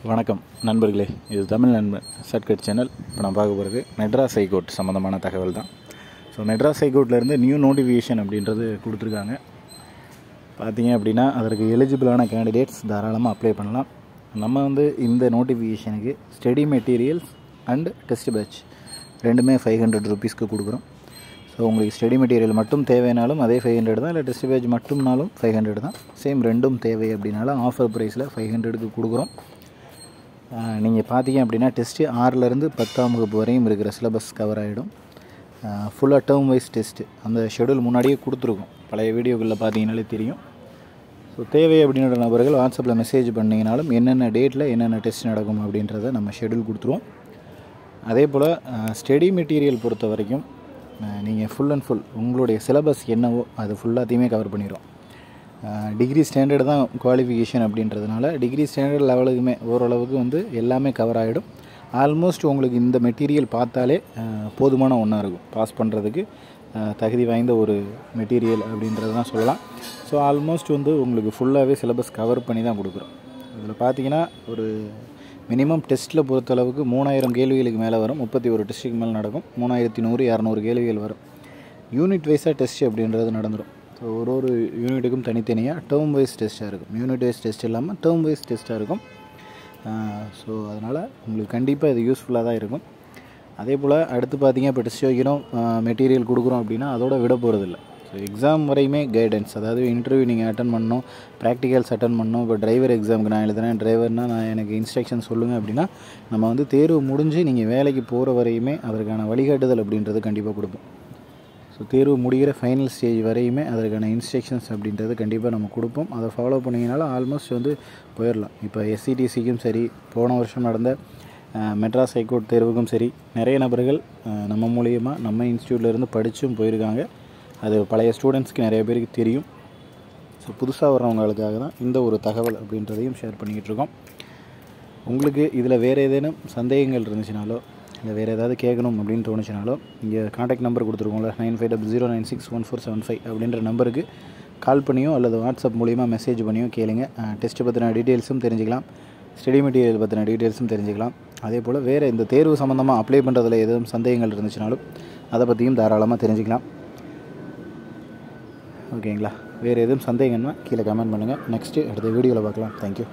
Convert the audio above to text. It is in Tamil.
வணக்கம் நண்பர்களே, இது தமிழ் நண்பன் ஷார்ட்கட் சேனல். இப்போ நான் பார்க்க போகிறது மெட்ராஸ் ஹைகோர்ட் சம்மந்தமான தகவல் தான். ஸோ மெட்ராஸ் ஹைகோர்ட்லேருந்து நியூ நோட்டிஃபிகேஷன் அப்படின்றது கொடுத்துருக்காங்க. பார்த்தீங்க அப்படின்னா அதற்கு எலிஜிபிளான கேண்டிடேட்ஸ் தாராளமாக அப்ளை பண்ணலாம். நம்ம இந்த நோட்டிஃபிகேஷனுக்கு study materials and test batch ரெண்டுமே 500 ரூபீஸ்க்கு கொடுக்குறோம். ஸோ உங்களுக்கு ஸ்டடி மெட்டீரியல் மட்டும் தேவைனாலும் அதே 500 தான், இல்லை டெஸ்ட் பேட்ச் மட்டும்னாலும் 500 தான். சேம் ரெண்டும் தேவை அப்படின்னாலும் ஆஃபர் ப்ரைஸில் 500க்கு கொடுக்குறோம். நீங்கள் பார்த்தீங்க அப்படின்னா டெஸ்ட்டு 6லேருந்து 10ஆம் வகுப்பு வரையும் இருக்கிற சிலபஸ் கவர் ஆகிடும். ஃபுல்லாக டேர்ம் வைஸ் டெஸ்ட்டு அந்த ஷெடியூல் முன்னாடியே கொடுத்துருக்கோம். பழைய வீடியோக்களில் பார்த்தீங்கனாலே தெரியும். ஸோ தேவை அப்படின்ற நபர்கள் வாட்ஸ்அப்பில் மெசேஜ் பண்ணிங்கனாலும் என்னென்ன டேட்டில் என்னென்ன டெஸ்ட் நடக்கும் அப்படின்றத நம்ம ஷெடியூல் கொடுத்துருவோம். அதே போல் ஸ்டடி மெட்டீரியல் பொறுத்த வரைக்கும் நீங்கள் ஃபுல் அண்ட் ஃபுல் உங்களுடைய சிலபஸ் என்னவோ அது ஃபுல்லாத்தையுமே கவர் பண்ணிடுவோம். டிகிரி ஸ்டாண்டர்டு தான் குவாலிஃபிகேஷன் அப்படின்றதுனால டிகிரி ஸ்டாண்டர்ட் லெவலுக்குமே ஓரளவுக்கு எல்லாமே கவர் ஆகிடும். ஆல்மோஸ்ட் உங்களுக்கு இந்த மெட்டீரியல் பார்த்தாலே போதுமான ஒன்றா இருக்கும். பாஸ் பண்ணுறதுக்கு தகுதி வாய்ந்த ஒரு மெட்டீரியல் அப்படின்றது தான் சொல்லலாம். ஸோ ஆல்மோஸ்ட் உங்களுக்கு ஃபுல்லாகவே சிலபஸ் கவர் பண்ணி தான் கொடுக்குறோம். இதில் பார்த்தீங்கன்னா ஒரு மினிமம் டெஸ்ட்டில் பொறுத்தளவுக்கு 3000 கேள்விகளுக்கு மேலே வரும். 31 டெஸ்ட்டுக்கு மேலே நடக்கும். 3100 200 கேள்விகள் வரும். யூனிட் வைஸாக டெஸ்ட் அப்படின்றது நடந்துடும். ஸோ ஒரு யூனிட்டுக்கும் தனித்தனியாக டேர்ம் வைஸ் டெஸ்ட்டாக இருக்கும். யூனிட் வைஸ் டெஸ்ட் இல்லாமல் டேர்ம் வைஸ் டெஸ்ட்டாக இருக்கும். ஸோ அதனால் உங்களுக்கு கண்டிப்பாக இது யூஸ்ஃபுல்லாக தான் இருக்கும். அதே போல் அடுத்து பார்த்தீங்க இப்போ டெஸ்ட் வைக்கிறோம், மெட்டீரியல் கொடுக்குறோம் அப்படின்னா அதோட விட போகிறதில்ல. ஸோ எக்ஸாம் வரையுமே கைடன்ஸ், அதாவது இன்டர்வியூ நீங்கள் அட்டன் பண்ணணும், ப்ராக்டிகல்ஸ் அட்டன் பண்ணணும். இப்போ டிரைவர் எக்ஸாமுக்கு நான் எழுதுகிறேன், டிரைவர்னால் நான் எனக்கு இன்ஸ்ட்ரக்ஷன் சொல்லுங்கள் அப்படின்னா நம்ம தேர்வு முடிஞ்சு நீங்கள் வேலைக்கு போகிற வரையுமே அதற்கான வழிகாட்டுதல் அப்படின்றது கண்டிப்பாக கொடுப்போம். ஸோ தேர்வு முடிகிற ஃபைனல் ஸ்டேஜ் வரையுமே அதற்கான இன்ஸ்ட்ரக்ஷன்ஸ் அப்படின்றது கண்டிப்பாக நம்ம கொடுப்போம். அதை ஃபாலோ பண்ணிங்கனாலும் ஆல்மோஸ்ட் போயிடலாம். இப்போ எஸ்சிடிசிக்கும் சரி, போன வருஷம் நடந்த மெட்ராஸ் ஹைகோர்ட் தேர்வுக்கும் சரி, நிறைய நபர்கள் நம்ம மூலியமாக நம்ம இன்ஸ்டியூட்லேருந்து படித்தும் போயிருக்காங்க. அது பழைய ஸ்டூடெண்ட்ஸ்க்கு நிறைய பேருக்கு தெரியும். ஸோ புதுசாக வர்றவங்களுக்காக தான் இந்த ஒரு தகவல் அப்படின்றதையும் ஷேர் பண்ணிக்கிட்டு இருக்கோம். உங்களுக்கு இதில் வேறு ஏதேனும் சந்தேகங்கள் இருந்துச்சுனாலோ, இல்லை வேறு ஏதாவது கேட்கணும் அப்படின்னு தோணுச்சுனாலோ இங்கே காண்டாக்ட் நம்பர் கொடுத்துருக்கோம்ல 9500961475 அப்படின்ற நம்பருக்கு கால் பண்ணியோ அல்லது வாட்ஸ்அப் மூலிமா மெசேஜ் பண்ணியோ கேளுங்க. டெஸ்ட்டு பற்றின டீட்டெயில்ஸும் தெரிஞ்சுக்கலாம், ஸ்டடி மெட்டீரியல் பற்றின டீட்டெயில்ஸும் தெரிஞ்சுக்கலாம். அதே போல் வேறு இந்த தேர்வு சம்மந்தமாக அப்ளை பண்ணுறதுல எதுவும் சந்தேகங்கள் இருந்துச்சுனாலும் அதை பற்றியும் தாராளமாக தெரிஞ்சுக்கலாம். ஓகேங்களா? வேறு எதுவும் சந்தேகம்னா கீழே கமெண்ட் பண்ணுங்கள். நெக்ஸ்ட்டு அடுத்த வீடியோவில் பார்க்கலாம். தேங்க்யூ.